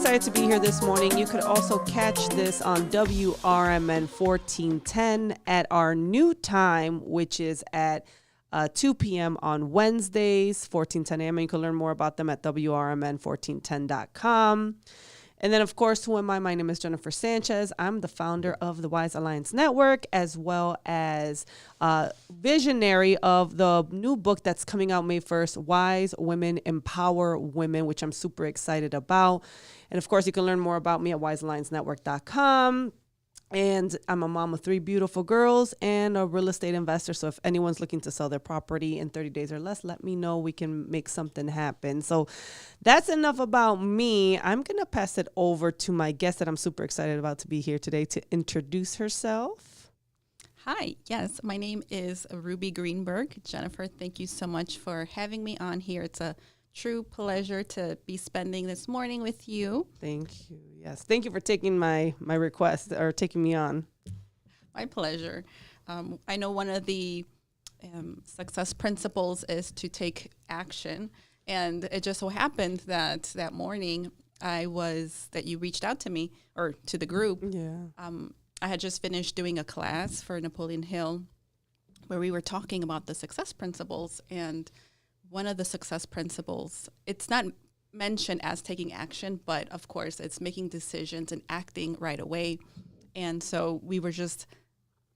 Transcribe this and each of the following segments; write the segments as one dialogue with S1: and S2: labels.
S1: excited to be here this morning. You could also catch this on WRMN 1410 at our new time, which is at 2 p.m. on Wednesdays, 1410 a.m. You can learn more about them at WRMN1410.com. And then, of course, who am I? My name is Jennifer Sanchez. I'm the founder of the Wise Alliance Network, as well as visionary of the new book that's coming out May 1st, Wise Women Empower Women, which I'm super excited about. And, of course, you can learn more about me at wisealliancenetwork.com. And I'm a mom of 3 beautiful girls and a real estate investor. So if anyone's looking to sell their property in 30 days or less, let me know. We can make something happen. So that's enough about me. I'm going to pass it over to my guest that I'm super excited about to be here today to introduce herself.
S2: Hi, yes, my name is Ruby Greenberg. Jennifer, thank you so much for having me on here. It's a true pleasure to be spending this morning with you.
S1: Thank you. Yes. Thank you for taking my request or taking me on.
S2: My pleasure. I know one of the success principles is to take action. And it just so happened that morning that you reached out to me or to the group.
S1: Yeah.
S2: I had just finished doing a class for Napoleon Hill where we were talking about the success principles, and one of the success principles, it's not mentioned as taking action, but of course it's making decisions and acting right away. And so we were just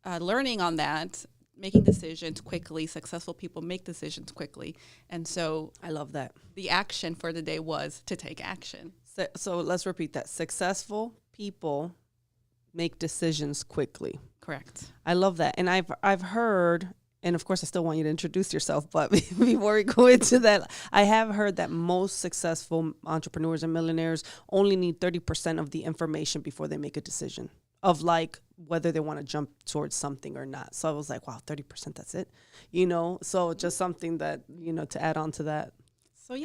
S2: learning on that, making decisions quickly. Successful people make decisions quickly. And so
S1: I love that.
S2: The action for the day was to take action.
S1: So let's repeat that. Successful people make decisions quickly.
S2: Correct.
S1: I love that. And I've heard, and of course, I still want you to introduce yourself, but before we go into that, I have heard that most successful entrepreneurs and millionaires only need 30% of the information before they make a decision of like whether they want to jump towards something or not. So I was like, wow, 30%, that's it. So just something that, to add on to that.
S2: So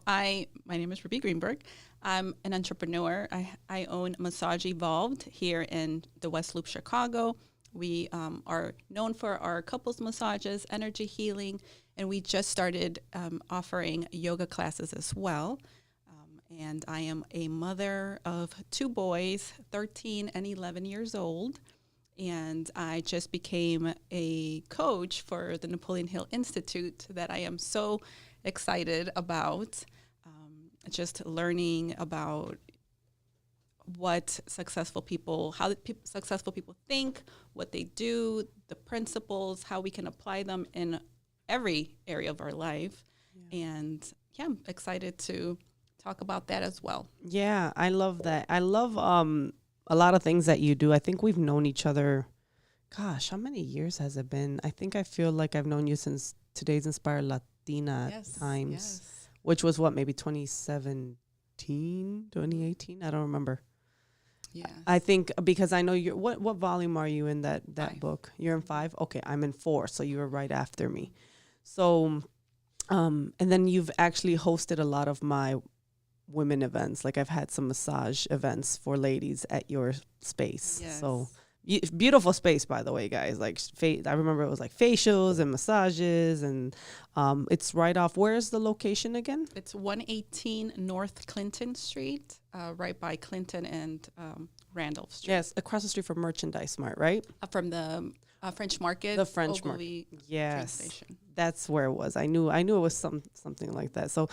S2: my name is Ruby Greenberg. I'm an entrepreneur. I own Massage Evolved here in the West Loop, Chicago. We are known for our couples massages, energy healing, and we just started offering yoga classes as well. And I am a mother of 2 boys, 13 and 11 years old. And I just became a coach for the Napoleon Hill Institute that I am so excited about, just learning about what successful people think, what they do, the principles, how we can apply them in every area of our life. Yeah. And I'm excited to talk about that as well.
S1: Yeah, I love that. I love a lot of things that you do. I think we've known each other, gosh, how many years has it been? I think I feel like I've known you since Today's Inspired Latina times, which was maybe 2017, 2018? I don't remember.
S2: Yeah,
S1: I think because I know you're. What volume are you in that
S2: 5.
S1: book? You're in 5. Okay, I'm in 4, so you were right after me. So, and then you've actually hosted a lot of my women events. Like I've had some massage events for ladies at your space.
S2: Yes.
S1: So beautiful space, by the way, guys. Like I remember it was like facials and massages, and it's right off. Where's the location again?
S2: It's 118 North Clinton Street, right by Clinton and Randolph Street.
S1: Yes, across the street from Merchandise Mart, right?
S2: From the French Market.
S1: The French Market. Yes,
S2: train station.
S1: That's where it was. I knew it was something like that. So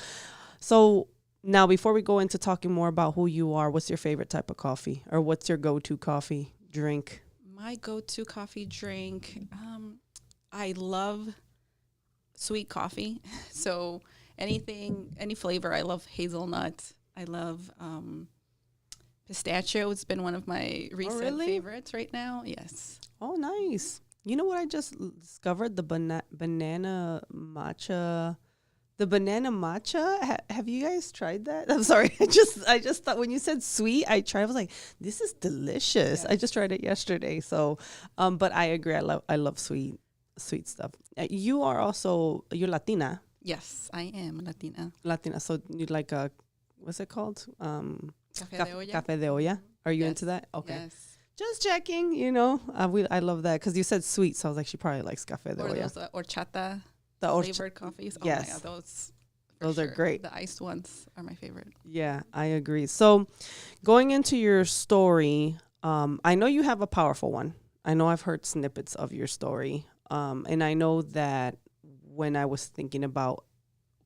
S1: now before we go into talking more about who you are, what's your favorite type of coffee, or what's your go-to coffee drink?
S2: My go-to coffee drink, I love sweet coffee. So any flavor. I love hazelnut. I love pistachio. It's been one of my recent favorites right now. Yes.
S1: Oh, nice. You know what I just discovered? The banana matcha. The banana matcha. Have you guys tried that? I'm sorry. I just thought when you said sweet, I was like, this is delicious. Yeah. I just tried it yesterday. So, but I agree. I love sweet stuff. You're Latina.
S2: Yes, I am Latina.
S1: Latina. So you like what's it called?
S2: Café de olla.
S1: Café de olla. Are you into that? Okay. Yes. Just checking, I love that because you said sweet, so I was like, she probably likes café de olla.
S2: Or those horchata flavored coffees. Oh
S1: yes.
S2: my God, those
S1: Those are great.
S2: The iced ones are my favorite.
S1: Yeah, I agree. So going into your story, I know you have a powerful one. I know I've heard snippets of your story. And I know that when I was thinking about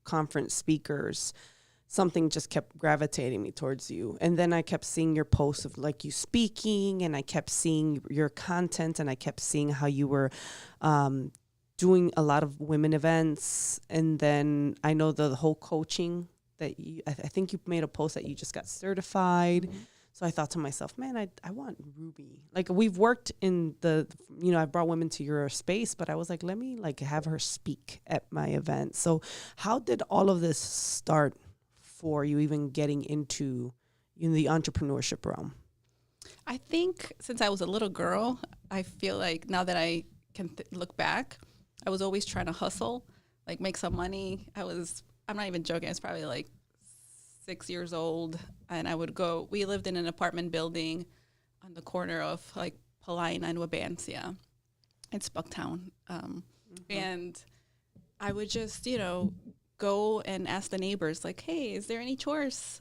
S1: conference speakers, something just kept gravitating me towards you. And then I kept seeing your posts of like you speaking, and I kept seeing your content, and I kept seeing how you were doing a lot of women events. And then I know the whole coaching that I think you made a post that you just got certified. Mm-hmm. So I thought to myself, man, I want Ruby. Like, we've worked in I brought women to your space, but I was like, let me like have her speak at my event. So how did all of this start for you, even getting into the entrepreneurship realm?
S2: I think since I was a little girl, I feel like now that I can look back, I was always trying to hustle, like make some money. I'm not even joking. I was probably like 6 years old, and we lived in an apartment building on the corner of like Paulina and Wabansia in Spucktown. And I would just, go and ask the neighbors, like, hey, is there any chores,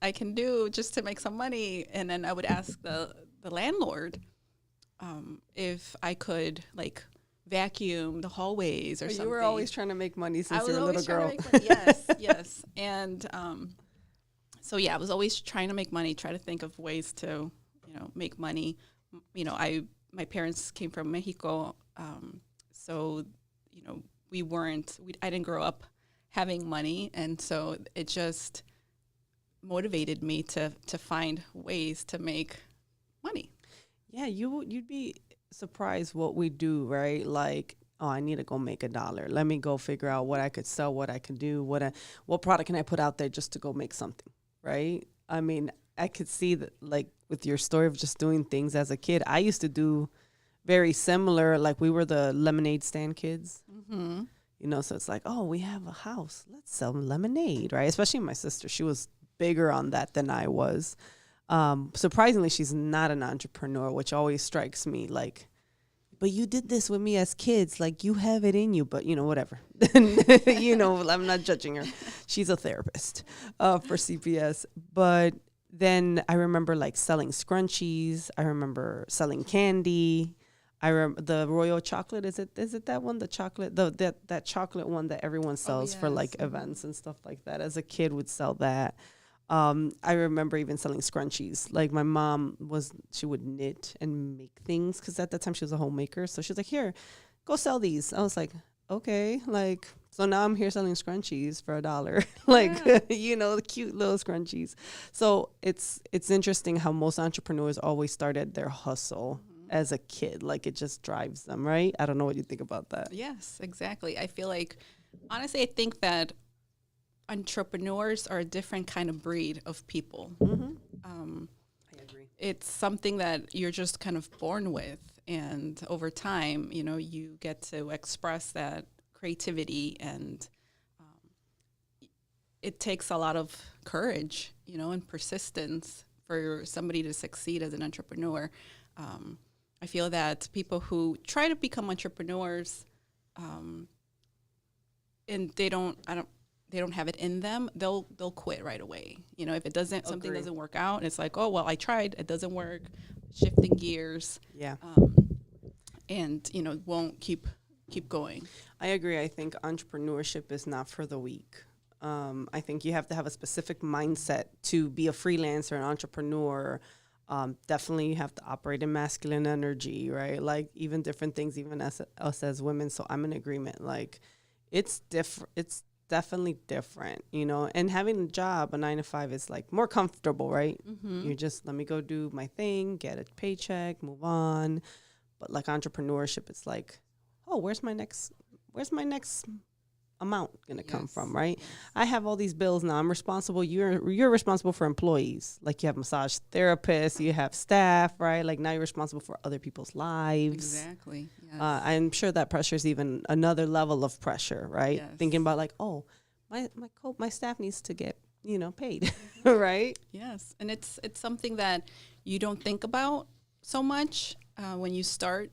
S2: I can do just to make some money? And then I would ask the landlord if I could, like, vacuum the hallways or something.
S1: You were always trying to make money since you were a little girl.
S2: Yes, yes. And so, yeah, I was always trying to make money, try to think of ways to, make money. My parents came from Mexico, so, I didn't grow up having money, and so it just motivated me to find ways to make money.
S1: Yeah, you'd be surprised what we do, right? Like, oh, I need to go make $1. Let me go figure out what I could sell, what I could do, what product can I put out there just to go make something, right? I mean, I could see that, like, with your story of just doing things as a kid. I used to do very similar, like we were the lemonade stand kids. Mm-hmm. So it's like, oh, we have a house. Let's sell lemonade, right? Especially my sister. She was bigger on that than I was. Surprisingly, she's not an entrepreneur, which always strikes me like, but you did this with me as kids. Like, you have it in you, but, whatever. I'm not judging her. She's a therapist for CPS. But then I remember, like, selling scrunchies. I remember selling candy. I remember the Royal chocolate. Is it that one? The chocolate, that chocolate one that everyone sells for like events and stuff like that. As a kid, would sell that. I remember even selling scrunchies. Like, my mom she would knit and make things because at that time she was a homemaker. So she was like, "Here, go sell these." I was like, "Okay." Like, so now I'm here selling scrunchies for $1. Like, the cute little scrunchies. So it's interesting how most entrepreneurs always started their hustle as a kid. Like, it just drives them, right? I don't know what you think about that.
S2: Yes, exactly. I feel like, honestly, I think that entrepreneurs are a different kind of breed of people. Mm-hmm.
S1: I agree.
S2: It's something that you're just kind of born with. And over time, you get to express that creativity, and it takes a lot of courage, and persistence for somebody to succeed as an entrepreneur. I feel that people who try to become entrepreneurs, and they don't have it in them, they'll quit right away. If something doesn't work out, it's like, oh, well, I tried, it doesn't work, shifting gears.
S1: Yeah.
S2: And won't keep going.
S1: I agree. I think entrepreneurship is not for the weak. I think you have to have a specific mindset to be a freelancer, an entrepreneur. Definitely you have to operate in masculine energy, right? Like, even different things, even us as women. So I'm in agreement. Like, it's definitely different, and having a job, a 9-to-5, is like more comfortable, right? Mm-hmm. You just, let me go do my thing, get a paycheck, move on. But like entrepreneurship, it's like, oh, where's my next amount gonna come from, right? Yes. I have all these bills now. I'm responsible. You're responsible for employees. Like, you have massage therapists, you have staff, right? Like, now you're responsible for other people's lives.
S2: Exactly. Yes.
S1: I'm sure that pressure is even another level of pressure, right?
S2: Yes.
S1: Thinking about like, oh, my staff needs to get paid, right?
S2: Yes, and it's something that you don't think about so much when you start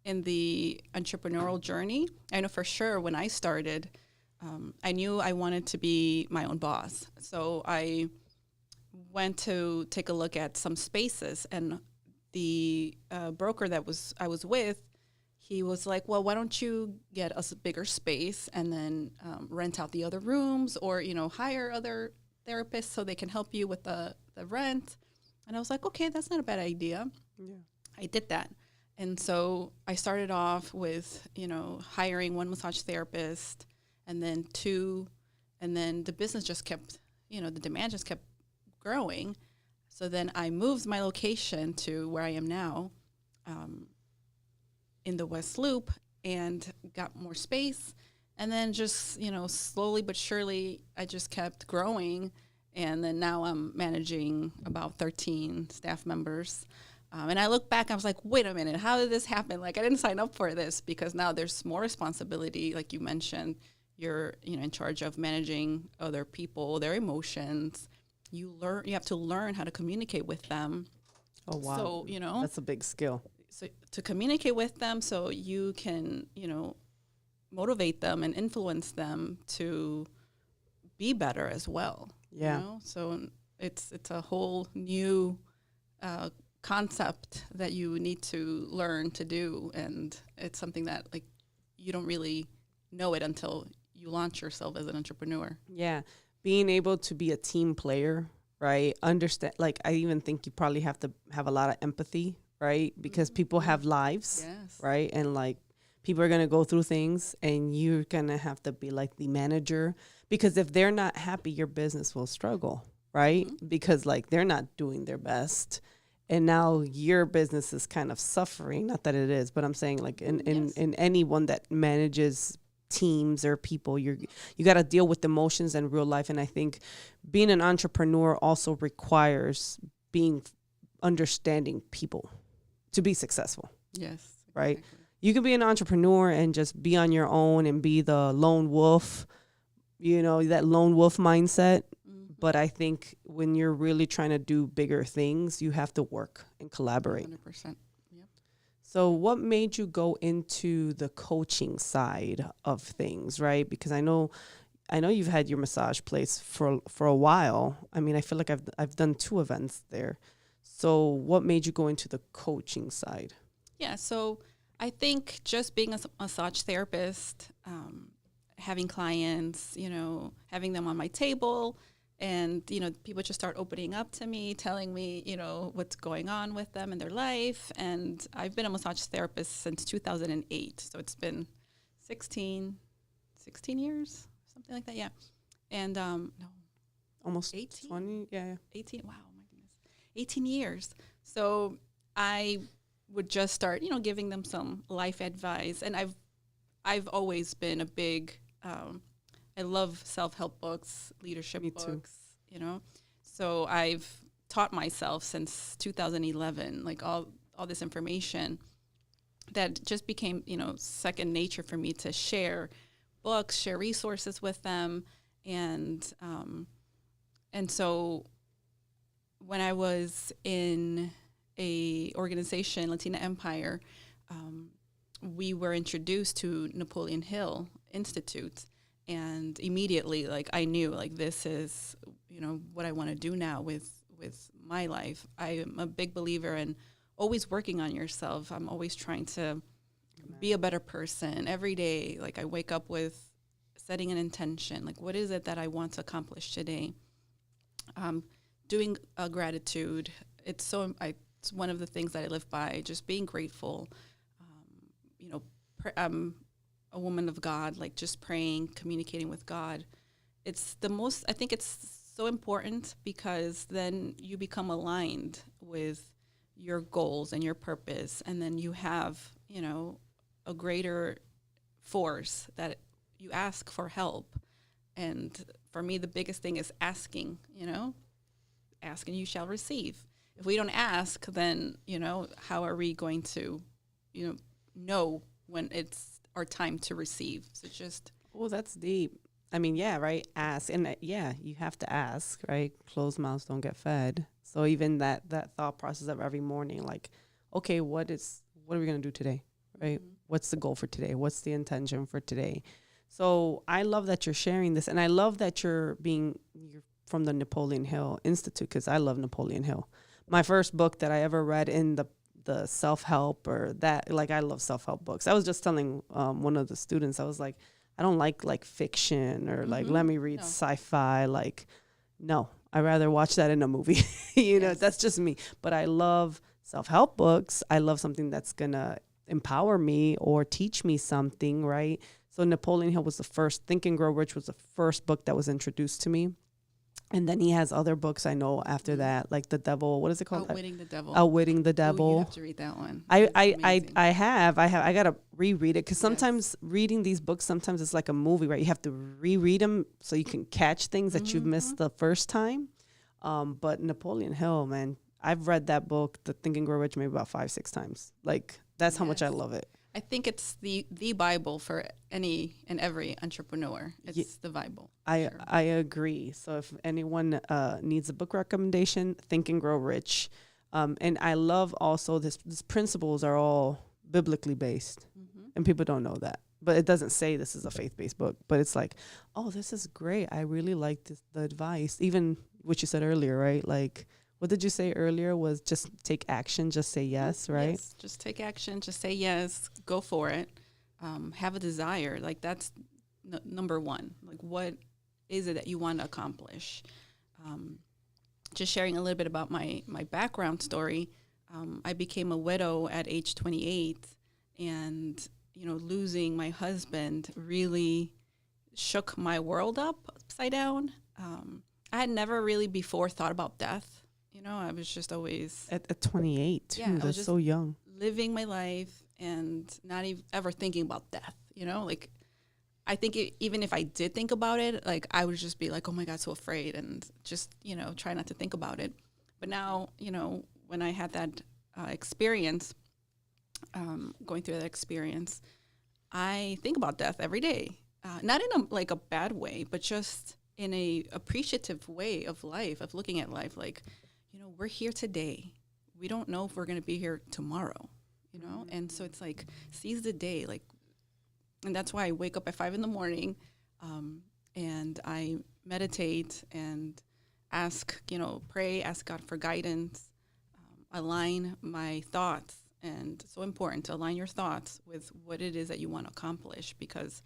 S2: in the entrepreneurial journey. I know for sure when I started, I knew I wanted to be my own boss. So I went to take a look at some spaces, and the broker that I was with, he was like, well, why don't you get us a bigger space and then rent out the other rooms, or, hire other therapists so they can help you with the rent. And I was like, okay, that's not a bad idea.
S1: Yeah.
S2: I did that. And so I started off with, hiring one massage therapist, and then two, and then the business just kept, the demand just kept growing. So then I moved my location to where I am now, in the West Loop, and got more space. And then just, slowly but surely, I just kept growing. And then now I'm managing about 13 staff members. And I look back, I was like, wait a minute, how did this happen? Like, I didn't sign up for this, because now there's more responsibility. Like you mentioned, you're, in charge of managing other people, their emotions. You have to learn how to communicate with them.
S1: Oh, wow.
S2: So,
S1: that's a big skill.
S2: So to communicate with them so you can, motivate them and influence them to be better as well.
S1: Yeah.
S2: So it's a whole new concept that you need to learn to do, and it's something that like you don't really know it until you launch yourself as an entrepreneur.
S1: Yeah. Being able to be a team player, right? Understand, like, I even think you probably have to have a lot of empathy, right? Because people have lives,
S2: Yes.
S1: right? And like people are going to go through things, and you're going to have to be like the manager, because if they're not happy, your business will struggle, right? Because like they're not doing their best. And now your business is kind of suffering. Not that it is, but I'm saying like in anyone that manages teams or people, you got to deal with emotions in real life. And I think being an entrepreneur also requires understanding people to be successful.
S2: Yes.
S1: Right.
S2: Exactly.
S1: You can be an entrepreneur and just be on your own and be the lone wolf, that lone wolf mindset. But I think when you're really trying to do bigger things, you have to work and collaborate.
S2: 100%. Yep.
S1: So what made you go into the coaching side of things, right? Because I know you've had your massage place for a while. I mean, I feel like I've done 2 events there. So what made you go into the coaching side?
S2: Yeah, so I think just being a massage therapist, having clients, having them on my table, and, people just start opening up to me, telling me, what's going on with them in their life. And I've been a massage therapist since 2008. So it's been 16 years, something like that. Yeah. And no,
S1: Almost
S2: 18?
S1: 20. Yeah.
S2: 18. Wow, my goodness. 18 years. So I would just start, giving them some life advice. And I've always been a big, I love self-help books, leadership books, So I've taught myself since 2011, like all this information that just became, second nature for me to share books, share resources with them. And so when I was in a organization, Latina Empire, we were introduced to Napoleon Hill Institute. And immediately, like, I knew, like, this is, what I want to do now with my life. I am a big believer in always working on yourself. I'm always trying to be a better person every day. Like, I wake up with setting an intention. Like, what is it that I want to accomplish today? Doing a gratitude. It's one of the things that I live by, just being grateful. A woman of God, like just praying, communicating with God. I think it's so important, because then you become aligned with your goals and your purpose. And then you have, a greater force that you ask for help. And for me, the biggest thing is asking, ask and you shall receive. If we don't ask, then, how are we going to, know when it's our time to receive? So just...
S1: Oh, that's deep. I mean, yeah, right? Ask. And you have to ask, right? Closed mouths don't get fed. So even that thought process of every morning, like, okay, what are we going to do today, right? Mm-hmm. What's the goal for today? What's the intention for today? So I love that you're sharing this, and I love that you're from the Napoleon Hill Institute, because I love Napoleon Hill. My first book that I ever read in the self-help or that, like, I love self-help books. I was just telling one of the students, I was like, I don't like fiction or like, let me read sci-fi. Like, no, I'd rather watch that in a movie. You know, that's just me. But I love self-help books. I love something that's going to empower me or teach me something, right? So Napoleon Hill was the first, Think and Grow Rich was the first book that was introduced to me. And then he has other books I know after that, like The Devil. What is it called?
S2: Outwitting the Devil.
S1: Outwitting the Devil.
S2: You have to read that one.
S1: I gotta reread it, because sometimes reading these books, sometimes it's like a movie, right? You have to reread them so you can catch things that you've missed the first time. But Napoleon Hill, man, I've read that book, The Think and Grow Rich, maybe about 5-6 times. Like, that's how much I love it.
S2: I think it's the Bible for any and every entrepreneur. It's the Bible.
S1: I agree. So if anyone needs a book recommendation, Think and Grow Rich. And I love also these principles are all biblically based, and people don't know that. But it doesn't say this is a faith-based book, but it's like, oh, this is great. I really like the advice. Even what you said earlier, right? Like, what did you say earlier was just take action, just say yes, right?
S2: Yes, just take action, just say yes, go for it. Have a desire. Like, that's number one. Like, what is it that you want to accomplish? Just sharing a little bit about my background story. I became a widow at age 28, and, losing my husband really shook my world upside down. I had never really before thought about death. I was just always...
S1: At 28, too. Yeah, that's so young.
S2: Living my life and not ever thinking about death, Like, I think even if I did think about it, like, I would just be like, oh, my God, so afraid, and just, try not to think about it. But now, when I had that experience, going through that experience, I think about death every day. Not in a bad way, but just in a appreciative way of life, of looking at life, like... we're here today. We don't know if we're going to be here tomorrow, And so it's like, seize the day. Like, and that's why I wake up at 5 a.m, and I meditate and pray, ask God for guidance, align my thoughts. And so important to align your thoughts with what it is that you want to accomplish, because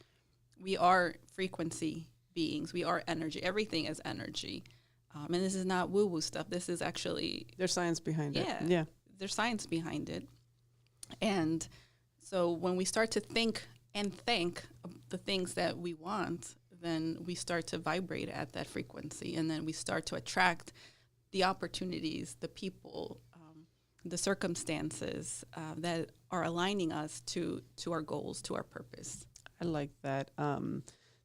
S2: we are frequency beings. We are energy. Everything is energy. And this is not woo-woo stuff. This is actually...
S1: There's science behind it.
S2: Yeah. There's science behind it. And so when we start to think of the things that we want, then we start to vibrate at that frequency. And then we start to attract the opportunities, the people, the circumstances that are aligning us to our goals, to our purpose.
S1: I like that.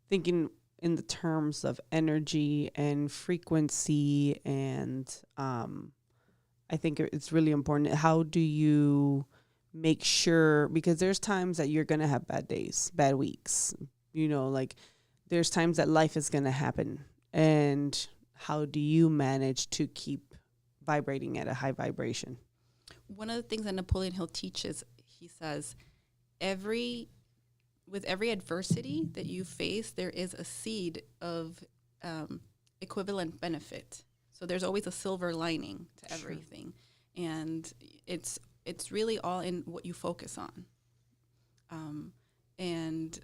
S1: Thinking... in the terms of energy and frequency, and I think it's really important. How do you make sure, because there's times that you're going to have bad days, bad weeks, like there's times that life is going to happen, and how do you manage to keep vibrating at a high vibration?
S2: One of the things that Napoleon Hill teaches, he says, with every adversity that you face, there is a seed of equivalent benefit. So there's always a silver lining to everything. Sure. And it's really all in what you focus on. And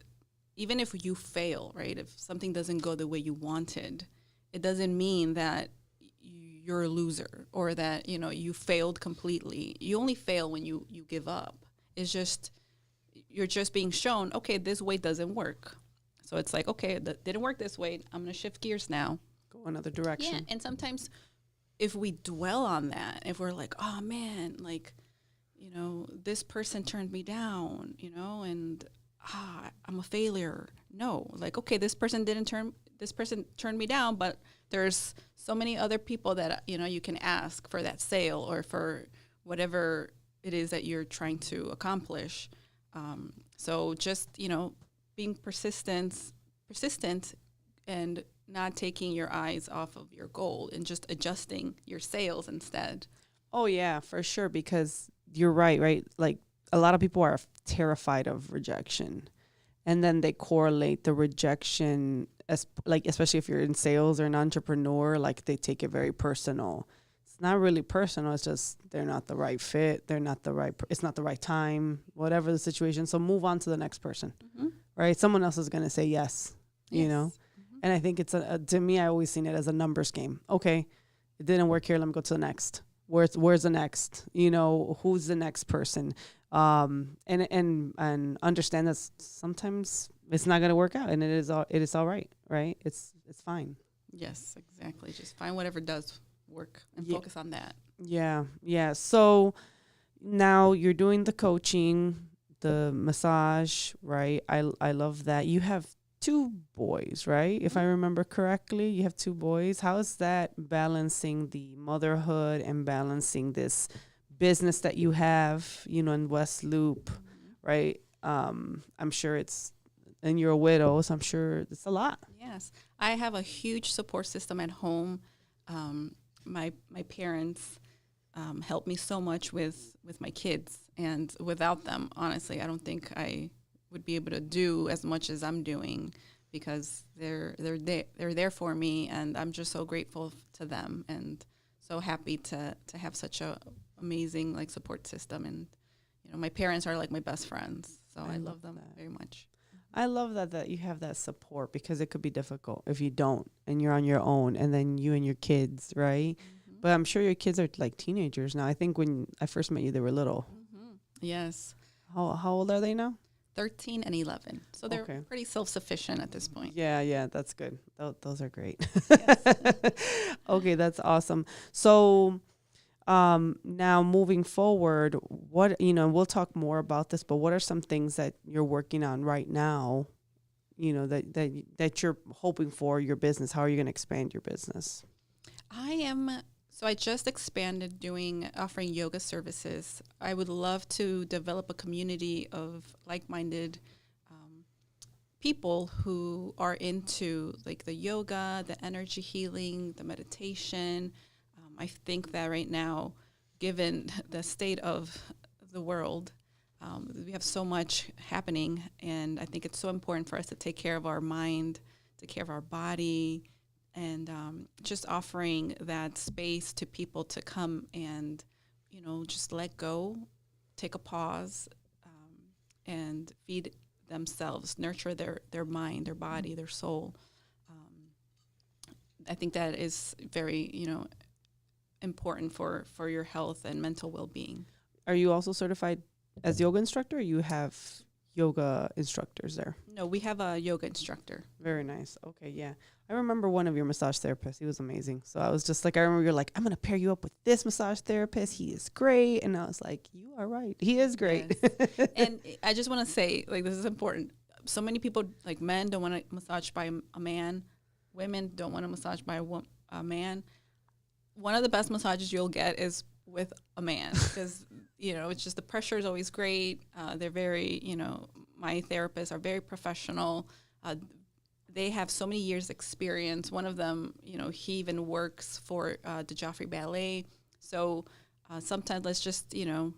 S2: even if you fail, right, if something doesn't go the way you wanted, it doesn't mean that you're a loser or that, you failed completely. You only fail when you give up. It's just... you're just being shown, okay, this way doesn't work. So it's like, okay, that didn't work this way. I'm going to shift gears now.
S1: Go another direction.
S2: Yeah, and sometimes if we dwell on that, if we're like, oh, man, like, this person turned me down, and I'm a failure. No, like, okay, this person turned me down, but there's so many other people that, you can ask for that sale or for whatever it is that you're trying to accomplish. So just, being persistent and not taking your eyes off of your goal and just adjusting your sails instead.
S1: Oh, yeah, for sure. Because you're right? Like, a lot of people are terrified of rejection. and then they correlate the rejection as like, especially if you're in sales or an entrepreneur, like they take it very personal. It's not really personal. It's just they're not the right fit. They're not the right. It's not the right time. Whatever the situation. So move on to the next person, right? Someone else is gonna say yes. You know, and I think it's to me. I always seen it as a numbers game. Okay, it didn't work here. Let me go to the next. Where's the next? You know, who's the next person? And understand that sometimes it's not gonna work out, and it is all right. It's fine.
S2: Yes, exactly. Just find whatever does work and focus on that.
S1: Yeah. So now you're doing the coaching, the massage, right? I love that. You have 2 boys, right? If I remember correctly, you have 2 boys. How is that balancing the motherhood and balancing this business that you have, you know, in West Loop, right? I'm sure and you're a widow, so I'm sure it's a lot.
S2: Yes. I have a huge support system at home. My parents help me so much with my kids, and without them, honestly, I don't think I would be able to do as much as I'm doing, because they're there for me, and I'm just so grateful to them and so happy to have such a amazing like support system. And you know, my parents are like my best friends, so I love them very much.
S1: I love that you have that support, because it could be difficult if you don't and you're on your own, and then you and your kids, right? But I'm sure your kids are like teenagers now. I think when I first met you, they were little.
S2: Yes.
S1: How old are they now?
S2: 13 and 11. So they're pretty self-sufficient at this point.
S1: Yeah, that's good. Those are great.
S2: Yes.
S1: Okay, that's awesome. So now moving forward, what, you know, we'll talk more about this, but what are some things that you're working on right now, you know, that you're hoping for your business? How are you going to expand your business?
S2: I just expanded offering yoga services. I would love to develop a community of like-minded people who are into like the yoga, the energy healing, the meditation. I think that right now, given the state of the world, we have so much happening, and I think it's so important for us to take care of our mind, take care of our body, and just offering that space to people to come and, you know, just let go, take a pause, and feed themselves, nurture their mind, their body, their soul. I think that is very, you know, important for your health and mental well-being.
S1: Are you also certified as yoga instructor, or you have yoga instructors there?
S2: No, we have a yoga instructor.
S1: Very nice. Okay, yeah. I remember one of your massage therapists. He was amazing. So I was just like, I remember you're like, I'm going to pair you up with this massage therapist. He is great. And I was like, you are right. He is great.
S2: Yes. And I just want to say, like, this is important. So many people, like men, don't want to massage by a man. Women don't want to massage by a man. One of the best massages you'll get is with a man, because, you know, it's just the pressure is always great. They're very, you know, my therapists are very professional. They have so many years experience. One of them, you know, he even works for the Joffrey Ballet. So sometimes let's just, you know,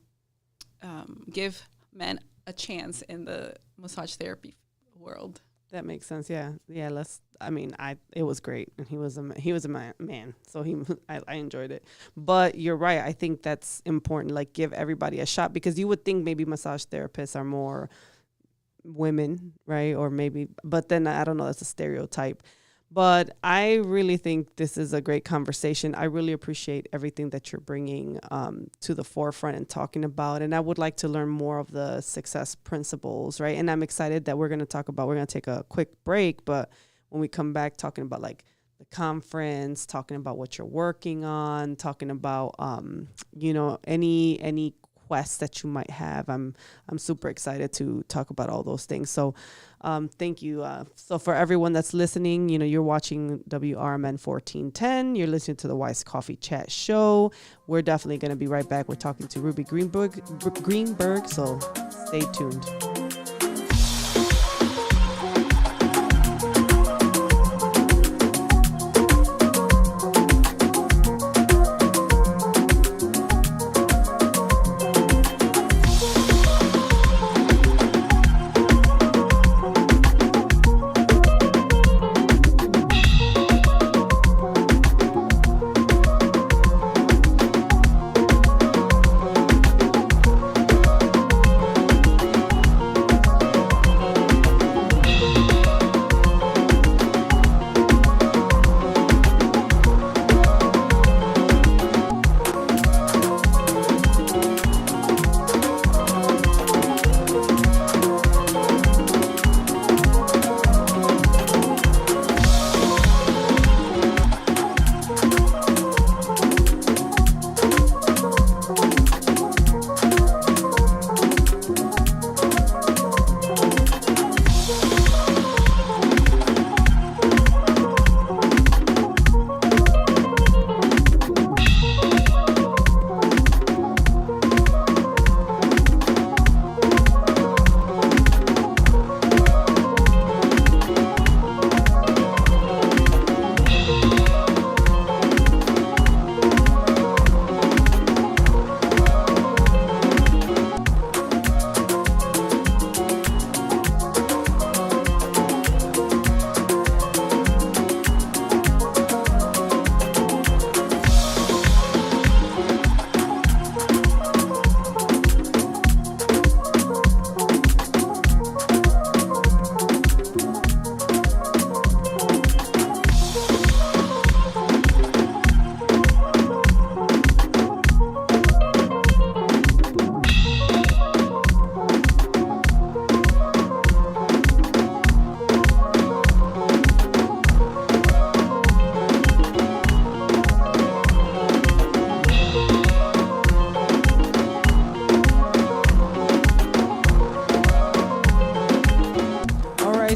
S2: give men a chance in the massage therapy world.
S1: That makes sense. Yeah. It was great. And he was a man. So I enjoyed it. But you're right. I think that's important. Like, give everybody a shot, because you would think maybe massage therapists are more women, right? Or maybe, but then I don't know, that's a stereotype. But I really think this is a great conversation. I really appreciate everything that you're bringing to the forefront and talking about. And I would like to learn more of the success principles, right? And I'm excited that we're going to take a quick break. But when we come back, talking about like the conference, talking about what you're working on, talking about, you know, any quests that you might have. I'm super excited to talk about all those things. So thank you. So for everyone that's listening, you know, you're watching WRMN 1410. You're listening to the Wise Coffee Chat Show. We're definitely going to be right back. We're talking to Ruby Greenberg. So stay tuned.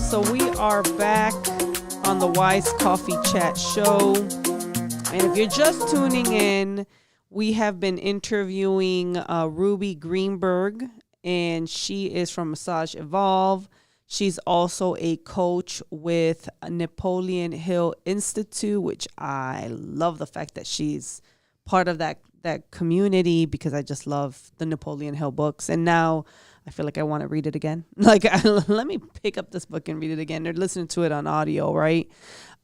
S1: So we are back on the Wise Coffee Chat Show. And if you're just tuning in, we have been interviewing Ruby Greenberg, and she is from Massage Evolve. She's also a coach with Napoleon Hill Institute, which I love the fact that she's part of that community, because I just love the Napoleon Hill books. And now I feel like I want to read it again. Like, let me pick up this book and read it again. They're listening to it on audio, right?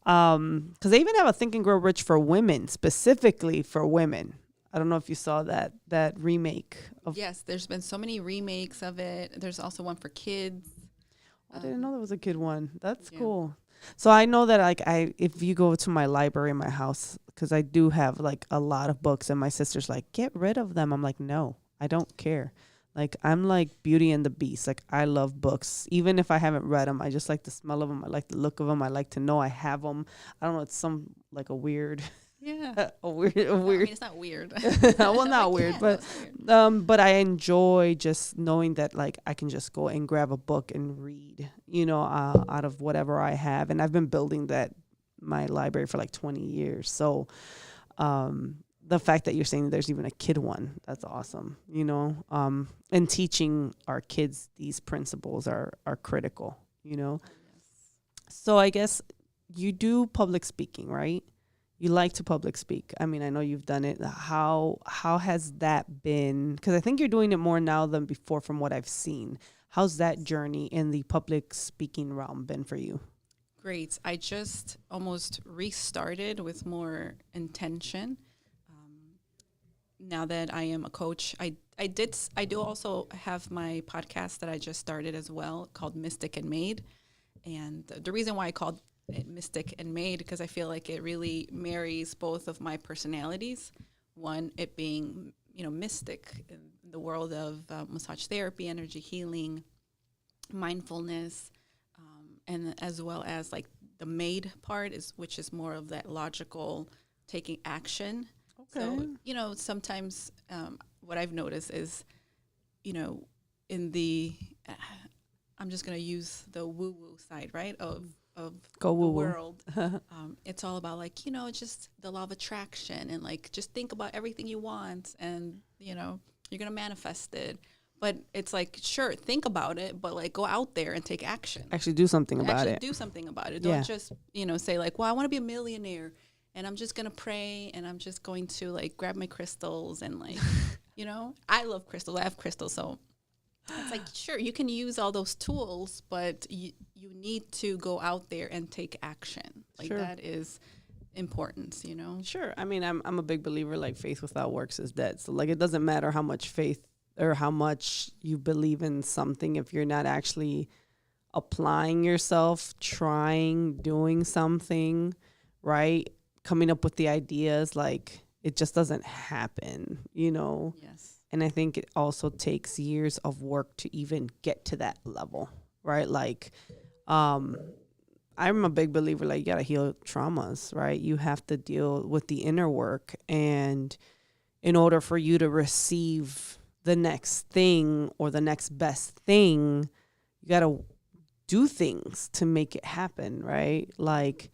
S1: Because they even have a Think and Grow Rich for women, specifically for women. I don't know if you saw that remake of.
S2: Yes, there's been so many remakes of it. There's also one for kids.
S1: I didn't know there was a kid one. That's cool. So I know that if you go to my library in my house, because I do have like a lot of books, and my sister's like, get rid of them. I'm like, no, I don't care. Like, I'm like Beauty and the Beast. Like, I love books. Even if I haven't read them, I just like the smell of them. I like the look of them. I like to know I have them. I don't know. It's some like a weird.
S2: Yeah.
S1: a weird.
S2: No, I mean, it's not weird.
S1: Well, not weird, but but I enjoy just knowing that like I can just go and grab a book and read, out of whatever I have. And I've been building my library for like 20 years. So, the fact that you're saying there's even a kid one, that's awesome, and teaching our kids these principles are critical,
S2: Yes.
S1: So I guess you do public speaking, right? You like to public speak. I mean, I know you've done it. How has that been? Because I think you're doing it more now than before from what I've seen. How's that journey in the public speaking realm been for you?
S2: Great. I just almost restarted with more intention. Now that I am a coach, I do also have my podcast that I just started as well, called Mystic and Made. And the reason why I called it Mystic and Made, because I feel like it really marries both of my personalities. One, it being, mystic in the world of massage therapy, energy healing, mindfulness, and as well as like the made part which is more of that logical taking action. Okay. So, sometimes what I've noticed is, in the, I'm just going to use the woo-woo side, right, of
S1: Go
S2: the
S1: woo-woo.
S2: world. It's all about like, just the law of attraction and like, just think about everything you want and, you're going to manifest it. But it's like, sure, think about it, but like go out there and take action.
S1: Actually do something about it.
S2: Do something about it. Don't just, say like, well, I want to be a millionaire and I'm just going to pray and I'm just going to like grab my crystals and like, I love crystals. I have crystals. So it's like, sure, you can use all those tools, but you need to go out there and take action. Like that is important,
S1: Sure. I mean, I'm a big believer, like faith without works is dead. So like, it doesn't matter how much faith or how much you believe in something if you're not actually applying yourself, trying, doing something, right? Coming up with the ideas, like it just doesn't happen,
S2: Yes.
S1: And I think it also takes years of work to even get to that level, right? Like, I'm a big believer, like you got to heal traumas, right? You have to deal with the inner work. And in order for you to receive the next thing or the next best thing, you got to do things to make it happen, right? Like,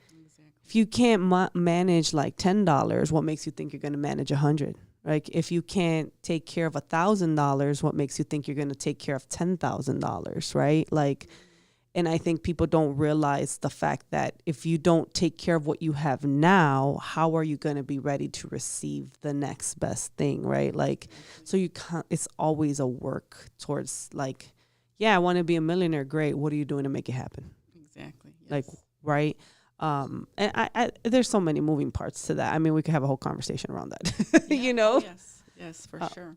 S1: if you can't manage like $10, what makes you think you're going to manage 100? Like, if you can't take care of $1,000, what makes you think you're going to take care of $10,000, right? Like, and I think people don't realize the fact that if you don't take care of what you have now, how are you going to be ready to receive the next best thing, right? Like, so you can't, it's always a work towards like, yeah, I want to be a millionaire. Great. What are you doing to make it happen?
S2: Exactly. Yes.
S1: Like, right. And I there's so many moving parts to that. I mean, we could have a whole conversation around that,
S2: Oh, yes, for sure.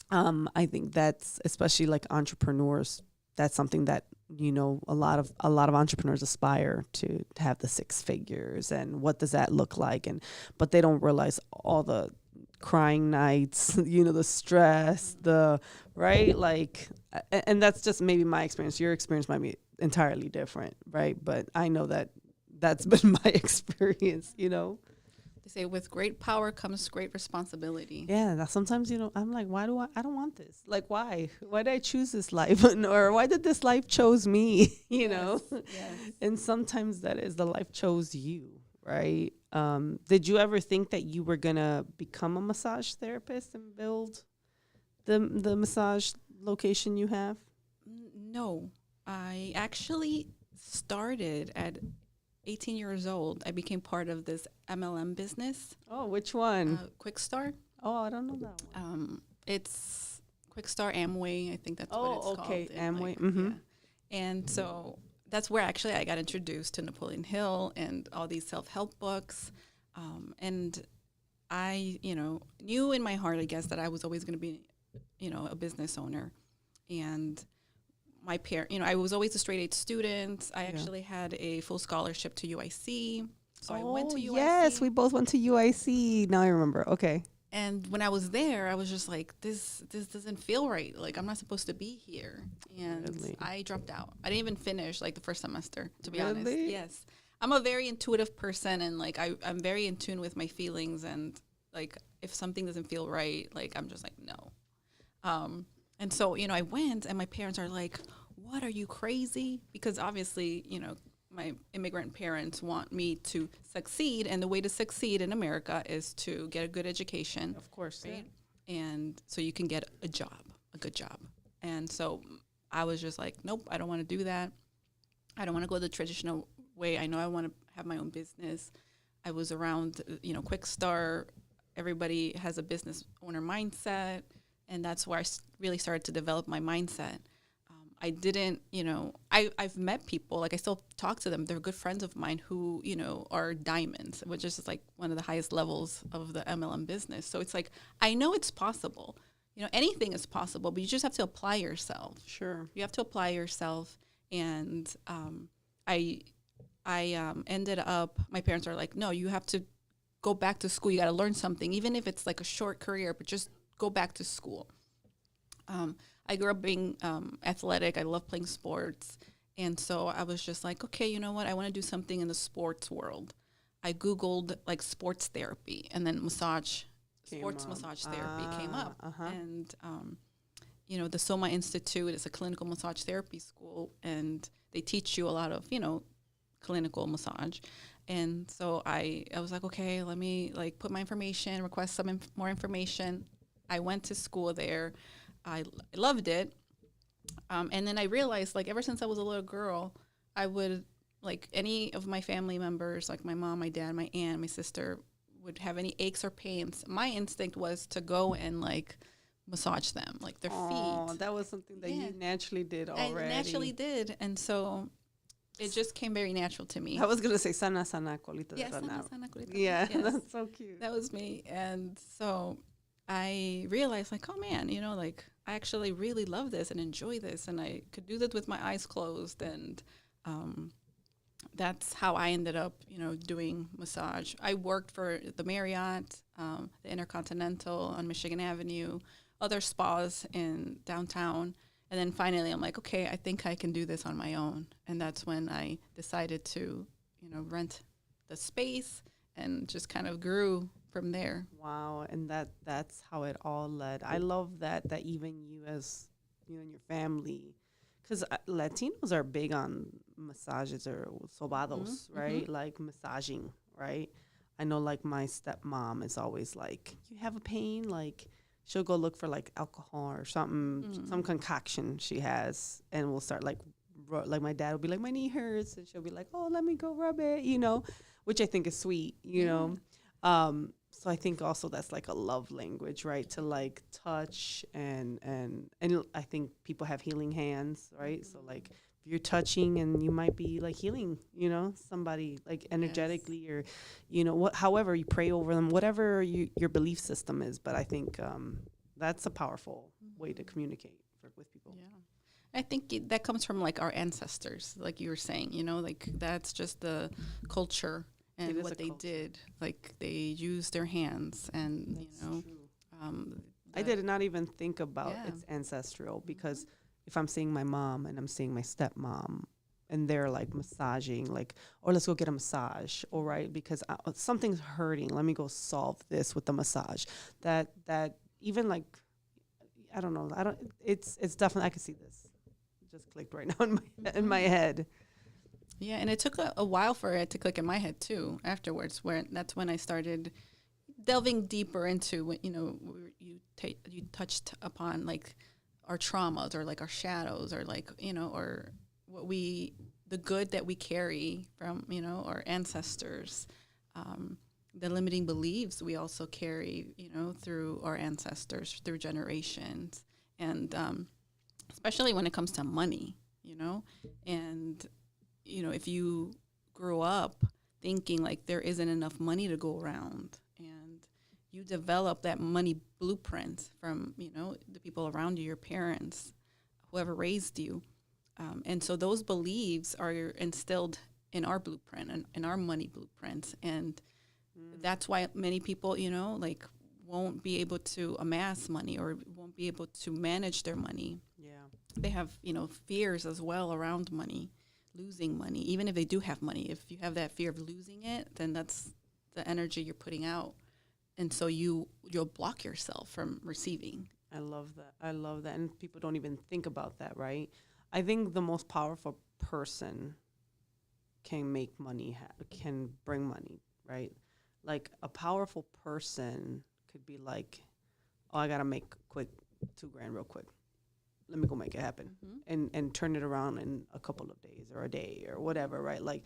S1: I think that's, especially like entrepreneurs, that's something that, a lot of entrepreneurs aspire to have the 6 figures and what does that look like? But they don't realize all the crying nights, the stress, right? Like, and that's just maybe my experience. Your experience might be entirely different, right? But I know that that's been my experience,
S2: The They say with great power comes great responsibility.
S1: Yeah, that sometimes, I'm like, why do I don't want this? Like, why did I choose this life? Or why did this life chose me?
S2: Yes.
S1: And sometimes that is the life chose you, right? Did you ever think that you were gonna become a massage therapist and build the massage location you have?
S2: No, I actually started at 18 years old. I became part of this MLM business,
S1: Oh, which one?
S2: Quick Star.
S1: Oh, I don't know that one.
S2: It's Quick Star Amway. I think that's what
S1: Oh,
S2: it's
S1: okay,
S2: called.
S1: Amway. Mm-hmm.
S2: Yeah. And so that's where actually I got introduced to Napoleon Hill and all these self-help books. And I, knew in my heart, I guess, that I was always going to be, a business owner. And my parent, I was always a straight A student. I actually had a full scholarship to UIC. So I went to UIC.
S1: Yes, we both went to UIC. Now I remember. Okay.
S2: And when I was there, I was just like, this doesn't feel right. Like, I'm not supposed to be here. And
S1: Really?
S2: I dropped out. I didn't even finish, like, the first semester, to be
S1: Really?
S2: honest. Yes. I'm a very intuitive person, and, like, I'm very in tune with my feelings. And, like, if something doesn't feel right, like, I'm just like, no. And so, I went, and my parents are like, what, are you crazy? Because obviously, my immigrant parents want me to succeed, and the way to succeed in America is to get a good education.
S1: Of course.
S2: Right? Yeah. And so you can get a good job. And so I was just like, nope, I don't want to do that. I don't want to go the traditional way. I know I want to have my own business. I was around, Quick Start. Everybody has a business owner mindset. And that's where I really started to develop my mindset. I didn't, I've met people, like I still talk to them. They're good friends of mine who, are diamonds, which is like one of the highest levels of the MLM business. So it's like, I know it's possible. Anything is possible, but you just have to apply yourself.
S1: Sure.
S2: You have to apply yourself. And I ended up, my parents are like, no, you have to go back to school. You got to learn something, even if it's like a short career, but just go back to school. I grew up being athletic. I love playing sports. And so I was just like, okay, you know what? I want to do something in the sports world. I Googled like sports therapy, and then massage therapy came up.
S1: Uh-huh.
S2: And, the Soma Institute is a clinical massage therapy school, and they teach you a lot of, clinical massage. And so I was like, okay, let me like put my information, request some more information. I went to school there. I loved it. And then I realized, like, ever since I was a little girl, I would, like, any of my family members, like my mom, my dad, my aunt, my sister, would have any aches or pains. My instinct was to go and, like, massage them, like their feet.
S1: Oh, that was something that you naturally did already.
S2: I naturally did. And so it just came very natural to me.
S1: I was going to say, sana, sana, colita de
S2: Sana,
S1: rana.
S2: sana, colita.
S1: Yeah,
S2: Yes.
S1: that's so cute.
S2: That was me. And so I realized, like, oh, man, like, I actually really love this and enjoy this, and I could do this with my eyes closed. And that's how I ended up, doing massage. I worked for the Marriott, the Intercontinental on Michigan Avenue, other spas in downtown. And then finally I'm like, okay, I think I can do this on my own. And that's when I decided to, rent the space, and just kind of grew from there.
S1: Wow, and that's how it all led. I love that even you, as you and your family, because Latinos are big on massages or sobados, right? Mm-hmm. Like massaging, right? I know, like, my stepmom is always like, you have a pain, like she'll go look for like alcohol or something, some concoction she has, and we'll start like my dad will be like, my knee hurts, and she'll be like, oh, let me go rub it, which I think is sweet, know. So I think also that's like a love language, right? To like touch and I think people have healing hands, right? So like if you're touching, and you might be like healing, somebody like energetically, or however you pray over them, whatever your belief system is. But I think that's a powerful way to communicate with people.
S2: Yeah. I think that comes from like our ancestors, like you were saying, like that's just the culture and what they did. Like they used their hands, and
S1: That's true. I did not even think about it's ancestral, because if I'm seeing my mom and I'm seeing my stepmom, and they're like massaging, like, or let's go get a massage, or right, because something's hurting. Let me go solve this with the massage. That even like, I don't know. It's definitely, I can see this. It just clicked right now in my head.
S2: Yeah, and it took a while for it to click in my head too. Afterwards, where that's when I started delving deeper into what you touched upon, like our traumas or like our shadows or like or the good that we carry from our ancestors, the limiting beliefs we also carry through our ancestors through generations, and especially when it comes to money, and if you grew up thinking like there isn't enough money to go around, and you develop that money blueprint from, the people around you, your parents, whoever raised you. And so those beliefs are instilled in our blueprint and in our money blueprint. And that's why many people, like won't be able to amass money or won't be able to manage their money.
S1: Yeah.
S2: They have, fears as well around money. Losing money, even if they do have money, if you have that fear of losing it, then that's the energy you're putting out, and so you'll block yourself from receiving.
S1: I love that, and people don't even think about that, right? I think the most powerful person can make money, can bring money, right? Like a powerful person could be like, oh, I gotta make quick $2,000 real quick. Let me go make it happen, and turn it around in a couple of days or a day or whatever, right? Like,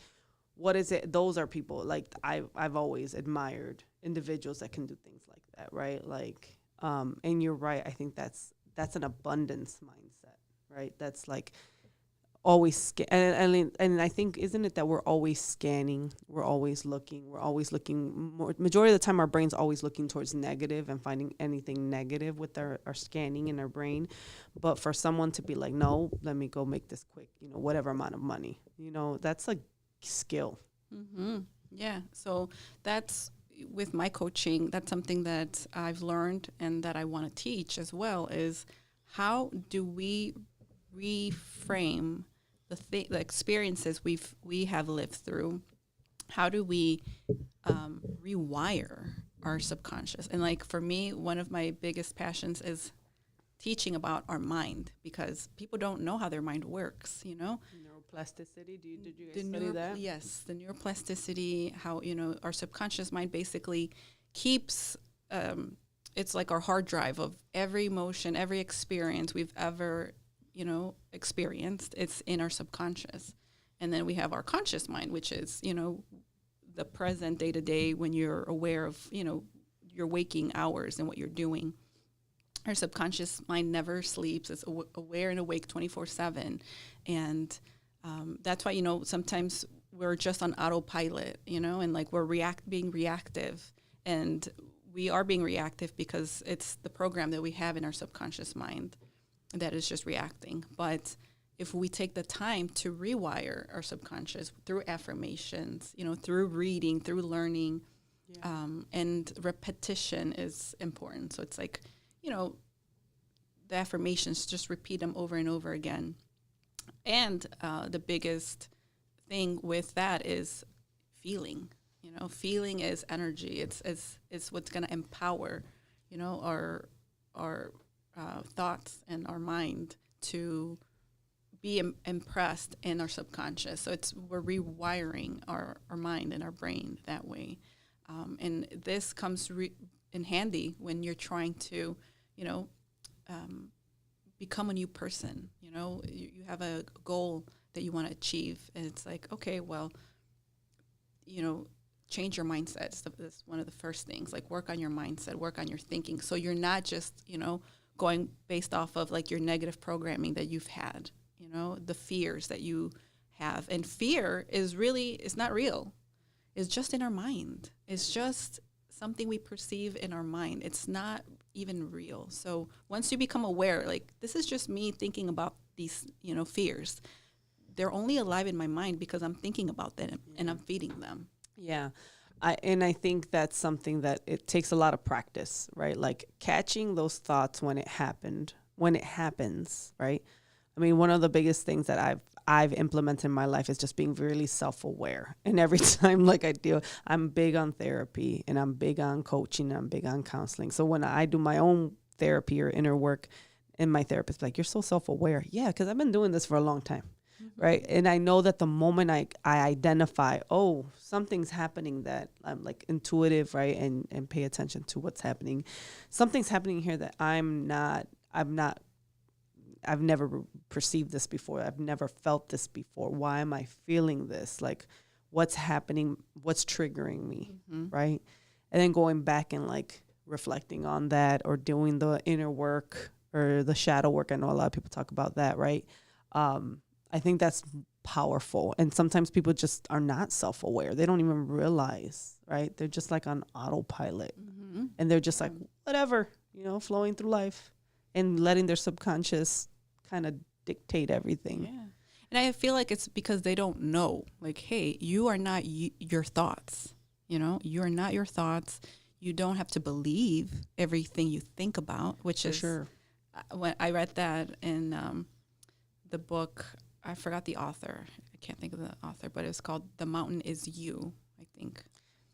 S1: what is it? Those are people, like, I've always admired individuals that can do things like that, right? Like, and you're right. I think that's an abundance mindset, right? That's like always and I think, isn't it that we're always scanning, we're always looking more, majority of the time our brain's always looking towards negative and finding anything negative with our scanning in our brain. But for someone to be like, no, let me go make this quick, whatever amount of money, that's a skill.
S2: Yeah, so that's with my coaching, that's something that I've learned and that I want to teach as well, is how do we reframe the experiences we have lived through? How do we rewire our subconscious? And like for me, one of my biggest passions is teaching about our mind, because people don't know how their mind works.
S1: Neuroplasticity. Did you guys study that?
S2: Yes, the neuroplasticity. How our subconscious mind basically keeps. It's like our hard drive of every emotion, every experience we've ever experienced. It's in our subconscious. And then we have our conscious mind, which is, the present day to day, when you're aware of, your waking hours and what you're doing. Our subconscious mind never sleeps. It's aware and awake 24/7. And that's why, sometimes we're just on autopilot, and like we're being reactive. And we are being reactive because it's the program that we have in our subconscious mind that is just reacting. But if we take the time to rewire our subconscious through affirmations, through reading, through learning, and repetition is important. So it's like, the affirmations, just repeat them over and over again. And the biggest thing with that is feeling. Feeling is energy. It's what's going to empower, our thoughts and our mind to be impressed in our subconscious. So we're rewiring our mind and our brain that way. And this comes in handy when you're trying to, become a new person. You have a goal that you want to achieve, and it's like, okay, well, change your mindset. That's one of the first things. Like, work on your mindset, work on your thinking. So you're not just, going based off of like your negative programming that you've had, the fears that you have. And fear is not real. It's just in our mind. It's just something we perceive in our mind. It's not even real. So once you become aware, like, this is just me thinking about these, fears. They're only alive in my mind because I'm thinking about them and I'm feeding them.
S1: Yeah. I think that's something that it takes a lot of practice, right? Like catching those thoughts when it happens, right? I mean, one of the biggest things that I've implemented in my life is just being really self-aware. And every time like I'm big on therapy, and I'm big on coaching, and I'm big on counseling. So when I do my own therapy or inner work, and my therapist like, you're so self-aware. Yeah, because I've been doing this for a long time. Right. And I know that the moment I identify, oh, something's happening, that I'm like intuitive, right, and pay attention to what's happening. Something's happening here that I've never perceived this before. I've never felt this before. Why am I feeling this? Like, what's happening? What's triggering me? Right. And then going back and like reflecting on that, or doing the inner work or the shadow work. I know a lot of people talk about that. Right. I think that's powerful. And sometimes people just are not self-aware. They don't even realize, right? They're just like on autopilot, and they're just like, whatever, flowing through life and letting their subconscious kind of dictate everything.
S2: Yeah. And I feel like it's because they don't know, like, hey, you are not your thoughts, you are not your thoughts. You don't have to believe everything you think about, which is,
S1: sure.
S2: When I read that in the book, I forgot the author. I can't think of the author, but it's called The Mountain Is You, I think.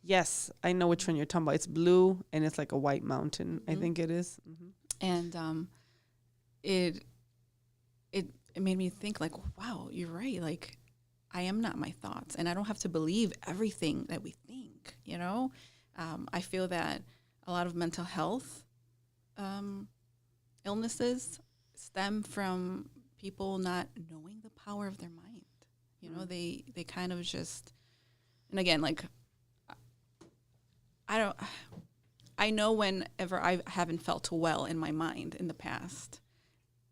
S1: Yes, I know which one you're talking about. It's blue, and it's like a white mountain, I think it is.
S2: And it made me think, like, wow, you're right. Like, I am not my thoughts, and I don't have to believe everything that we think, I feel that a lot of mental health illnesses stem from people not knowing the power of their mind. They kind of just, and again, like, I know whenever I haven't felt well in my mind in the past,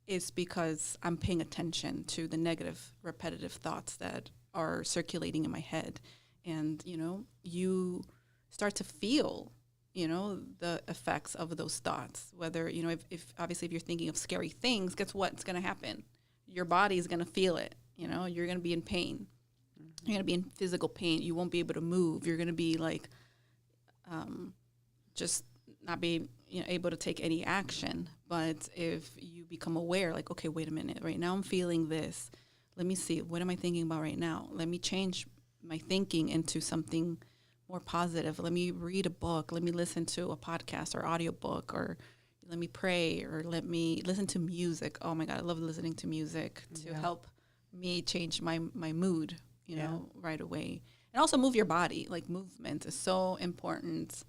S2: it's because I'm paying attention to the negative, repetitive thoughts that are circulating in my head. And, you start to feel, the effects of those thoughts, whether, if obviously if you're thinking of scary things, guess what's going to happen? Your body is going to feel it. You're going to be in pain. You're going to be in physical pain. You won't be able to move. You're going to be like, just not be able to take any action. But if you become aware, like, okay, wait a minute, right now I'm feeling this. Let me see, what am I thinking about right now? Let me change my thinking into something more positive. Let me read a book. Let me listen to a podcast or audiobook, or let me pray, or let me listen to music. Oh my God, I love listening to music to help me change my mood, right away. And also move your body. Like, movement is so important.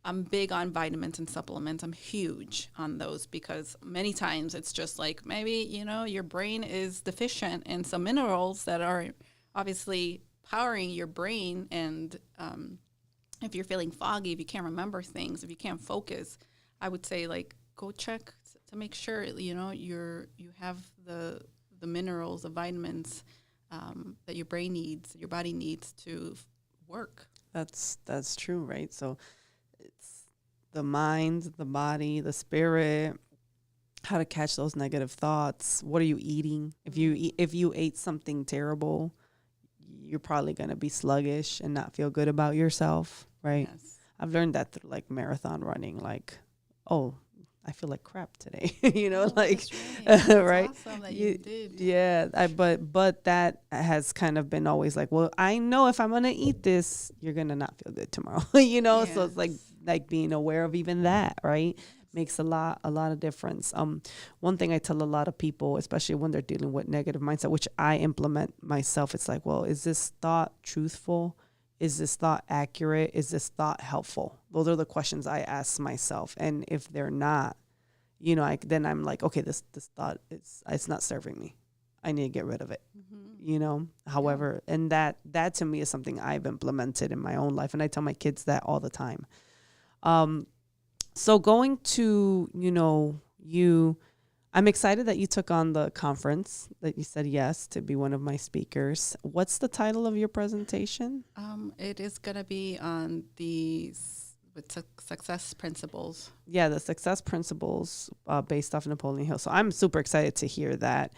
S2: I'm big on vitamins and supplements. I'm huge on those, because many times it's just like, maybe, your brain is deficient in some minerals that are obviously powering your brain. And if you're feeling foggy, if you can't remember things, if you can't focus, I would say, like, go check to make sure, you have the minerals, the vitamins that your brain needs, your body needs to work.
S1: That's true, right? So it's the mind, the body, the spirit, how to catch those negative thoughts. What are you eating? If you ate something terrible, you're probably going to be sluggish and not feel good about yourself, right?
S2: Yes.
S1: I've learned that through like marathon running, like, oh, I feel like crap today, like,
S2: that's
S1: right?
S2: Awesome that you did.
S1: Yeah. But that has kind of been always like, well, I know if I'm going to eat this, you're going to not feel good tomorrow,
S2: Yes.
S1: So it's like being aware of even that, right? Makes a lot of difference. One thing I tell a lot of people, especially when they're dealing with negative mindset, which I implement myself, it's like, well, is this thought truthful? Is this thought accurate? Is this thought helpful? Those are the questions I ask myself. And if they're not, then I'm like, okay, this thought it's not serving me. I need to get rid of it. However, and that to me is something I've implemented in my own life. And I tell my kids that all the time. So going to, I'm excited that you took on the conference, that you said yes to be one of my speakers. What's the title of your presentation?
S2: It is going to be on success principles.
S1: Yeah, the success principles based off Napoleon Hill. So I'm super excited to hear that.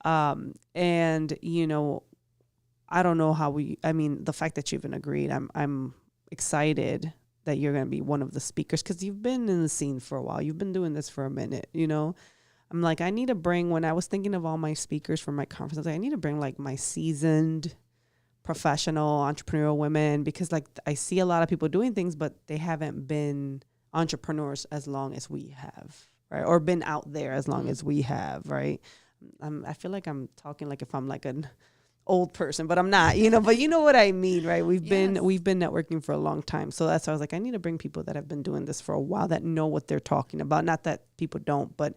S1: And, I don't know how the fact that you even agreed, I'm excited that you're going to be one of the speakers, because you've been in the scene for a while. You've been doing this for a minute, I'm like, I need to bring, when I was thinking of all my speakers for my conference, I was like, I need to bring like my seasoned professional entrepreneurial women, because like I see a lot of people doing things, but they haven't been entrepreneurs as long as we have, right? Or been out there as long as we have, right? I feel like I'm talking like if I'm like an old person, but I'm not, but you know what I mean, right? We've been networking for a long time. So that's why I was like, I need to bring people that have been doing this for a while, that know what they're talking about. Not that people don't, but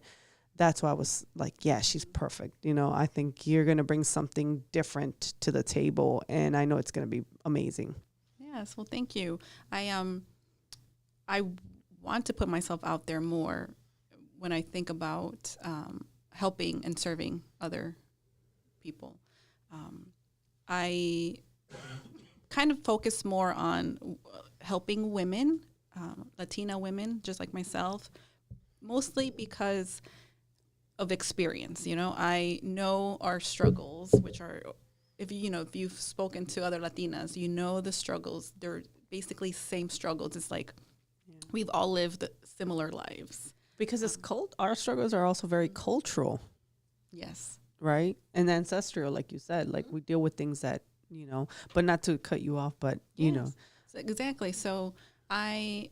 S1: that's why I was like, yeah, she's perfect. I think you're going to bring something different to the table, and I know it's going to be amazing.
S2: Yes. Well, thank you. I want to put myself out there more when I think about helping and serving other people. I kind of focus more on helping women, Latina women, just like myself, mostly because of experience. I know our struggles, which are, if you've spoken to other Latinas, the struggles. They're basically same struggles. It's like we've all lived similar lives.
S1: Because it's our struggles are also very cultural.
S2: Yes.
S1: Right? And ancestral, like you said, like we deal with things that, but not to cut you off, but,
S2: Exactly. So I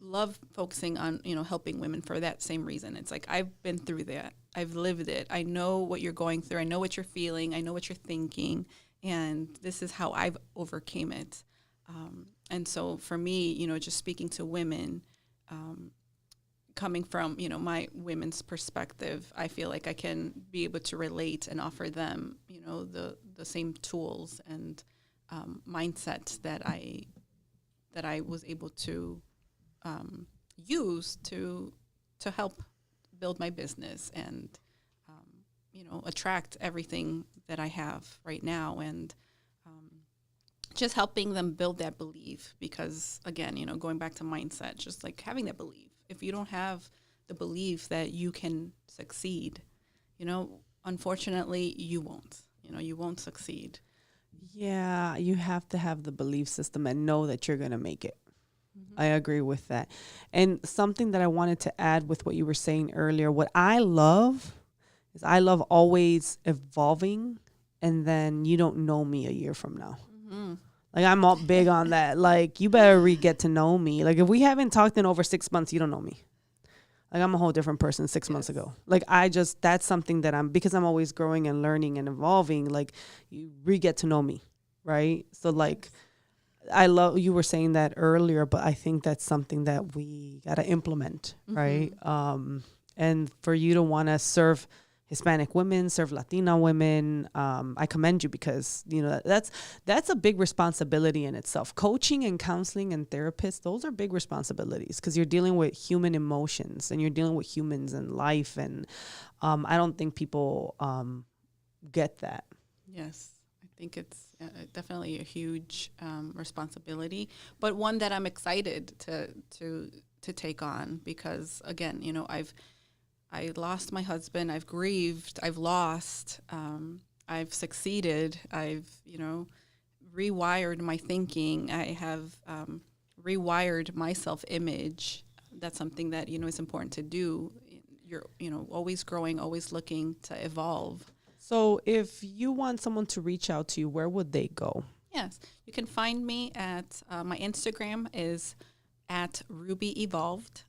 S2: love focusing on, helping women for that same reason. It's like, I've been through that. I've lived it. I know what you're going through. I know what you're feeling. I know what you're thinking. And this is how I've overcame it. And so for me, just speaking to women, coming from, my women's perspective, I feel like I can be able to relate and offer them, the same tools and mindset that I was able to use to help build my business and, attract everything that I have right now, and just helping them build that belief. Because again, going back to mindset, just like having that belief. If you don't have the belief that you can succeed, unfortunately you won't. You won't succeed.
S1: Yeah, you have to have the belief system and know that you're going to make it. Mm-hmm. I agree with that. And something that I wanted to add with what you were saying earlier, what I love is I love always evolving, and then you don't know me a year from now. Mm-hmm. Like, I'm all big on that. Like, you better get to know me. Like, if we haven't talked in over 6 months, you don't know me. Like, I'm a whole different person 6 months ago. Like, that's something that because I'm always growing and learning and evolving, like, you get to know me, right? So, like, I love, you were saying that earlier, but I think that's something that we got to implement, right? And for you to want to serve Hispanic women, serve Latina women, I commend you, because that's a big responsibility in itself. Coaching and counseling and therapists, those are big responsibilities, because you're dealing with human emotions and you're dealing with humans and life, and I don't think people get that.
S2: Yes, I think it's definitely a huge responsibility, but one that I'm excited to take on, because again, I lost my husband. I've grieved. I've lost. I've succeeded. I've, rewired my thinking. I have rewired my self-image. That's something that, is important to do. You're, always growing, always looking to evolve.
S1: So if you want someone to reach out to you, where would they go?
S2: Yes. You can find me at, my Instagram is at Ruby Evolved.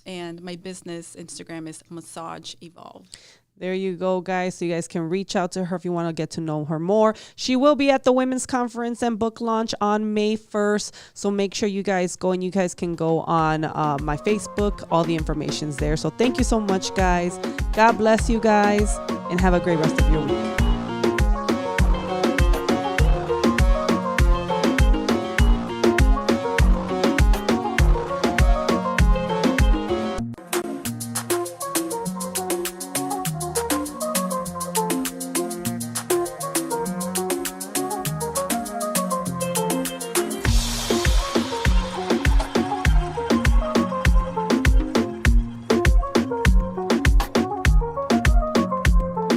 S2: And my business Instagram is Massage Evolved.
S1: There you go, guys. So you guys can reach out to her if you want to get to know her more. She will be at the Women's Conference and Book Launch on May 1st. So make sure you guys go, and you guys can go on my Facebook. All the information's there. So thank you so much, guys. God bless you guys, and have a great rest of your week.